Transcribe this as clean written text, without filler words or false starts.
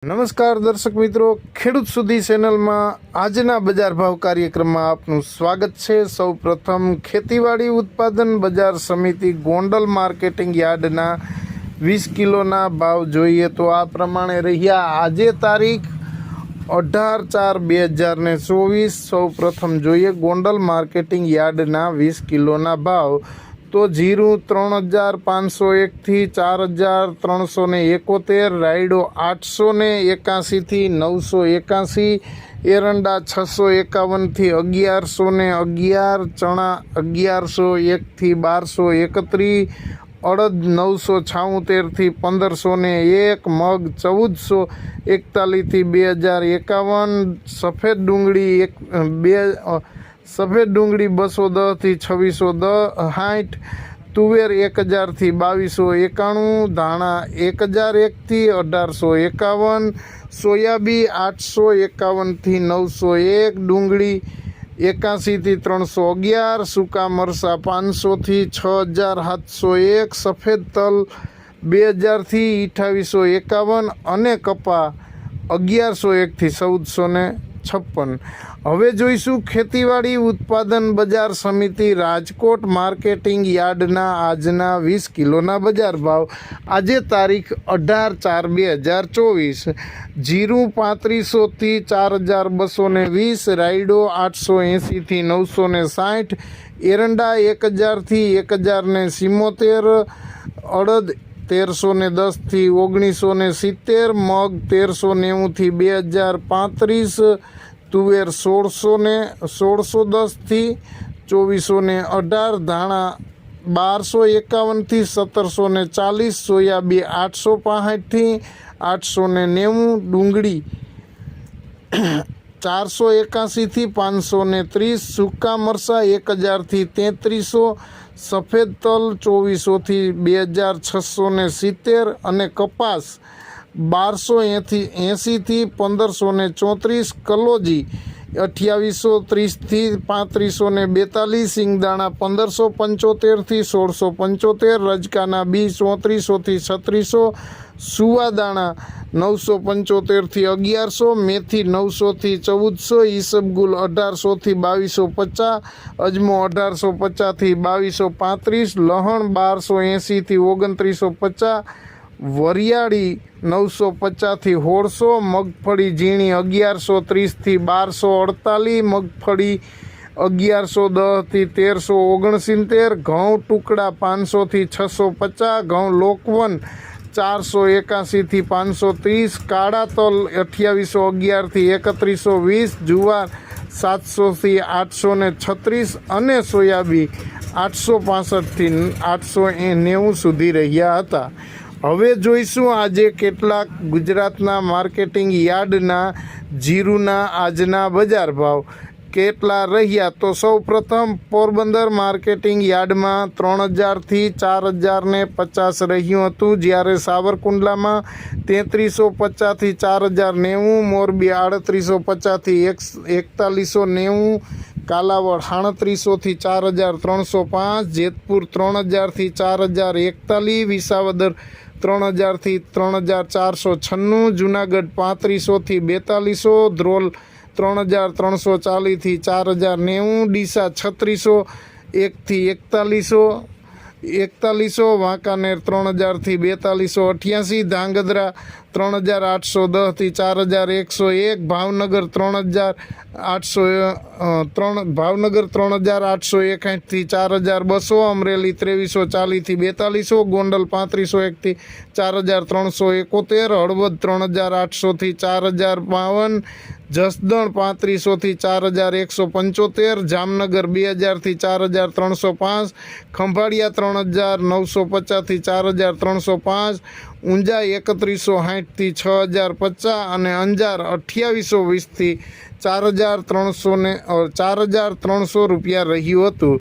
નમસ્કાર દર્શક મિત્રો, ખેડૂત સુધી ચેનલમાં આજના બજાર ભાવ કાર્યક્રમમાં આપનું સ્વાગત છે। સૌપ્રથમ ખેતીવાડી ઉત્પાદન બજાર સમિતિ ગોંડલ માર્કેટિંગ યાર્ડના 20 કિલોના ભાવ જોઈએ તો આ પ્રમાણે રહ્યા। આજે તારીખ 18/4/2024। સૌપ્રથમ જોઈએ ગોંડલ માર્કેટિંગ યાર્ડના 20 કિલોના ભાવ તો જીરું 3501 થી 4371, રાયડો 881 થી 981, એરંડા 651 થી 1111, ચણા 1101 થી 1231, અડદ 976 થી 1501, મગ 1441 થી 2051, સફેદ ડુંગળી 210 થી 2660, તુવેર 1000 થી 2291, ધાણા 1001 થી 1851, સોયાબીન 851 થી 901, ડુંગળી 81 થી 311, સૂકા મરચાં 500 થી 6701, સફેદ તલ 2000 થી 2851 અને કપા 1101 થી 1456। હવે જોઈશું ખેતીવાડી ઉત્પાદન બજાર સમિતિ રાજકોટ માર્કેટિંગ યાર્ડના આજના 20 કિલોના બજાર ભાવ। આજે તારીખ 18/4/2024। જીરું 3500 થી 4220, રાયડો 880 થી 960, એરંડા 1000 થી 1077, અડદ 1310 થી 1970, મગ 1390 થી 2035, તુવેર 1610 થી 2418, ધાણા 1251 થી 1740, સોયાબીન 865 થી 890, ડુંગળી 481 થી 530, સૂકા મરચાં 1000 થી 3300, સફેદ તલ 2400 થી 2670 અને કપાસ 1280 થી 1534, કલોજી 2830 થી 3542, સિંગદાણા 1575 થી 1675, રજકાના બી 3400 થી 3600, સુવાદાણા 975 થી 1100, મેથી 900 થી 1400, ઈસબગુલ 1800 થી 2250, અજમો 1850 થી 2235, લહણ 1280 થી 2950, વરિયાળી 950 થી 1600, મગફળી ઝીણી 1130 થી 1248, મગફળી 1110 થી 1369, ઘઉં ટુકડા 500 થી 650, ઘઉં લોકવન 481 થી 530, કાળા તલ 2811 થી 3120, જુવાર 700 થી 836 અને સોયાબીન 865 થી 890 સુધી રહ્યા હતા। હવે જોઈશું આજે કેટલાક ગુજરાતના માર્કેટિંગ યાર્ડના જીરુના આજના બજાર ભાવ કેટલા રહ્યા તો સૌપ્રથમ પોરબંદર માર્કેટિંગ યાર્ડમાં 3000 થી 4050 રહ્યું હતું, જ્યારે સાવરકુંડલામાં 3350 થી 4090, મોરબી 3850 થી 4190, કાલાવડ 3700 થી 4305, જેતપુર 3000 થી 4041, વિસાવદર 3000 થી 3496, જુનાગઢ 3500 થી 4200, ધ્રોલ 3340 થી 4090, ડીસા 3601 થી 4100, વાંકાનેર 3000 થી 4288, ધાંગધ્રા 3810 થી 4101, ભાવનગર 3861 થી 4200, અમરેલી 2340 થી 4200, ગોંડલ 3501 થી 4371, હળવદ 3800 થી 4052, જસદણ 3500 થી 4175, જામનગર 2000 થી 4305, ખંભાળિયા 3950 થી 4305, ઊંઝા 3160 થી 6050 અને અંજાર 2820 થી 4300 રૂપિયા રહ્યું હતું।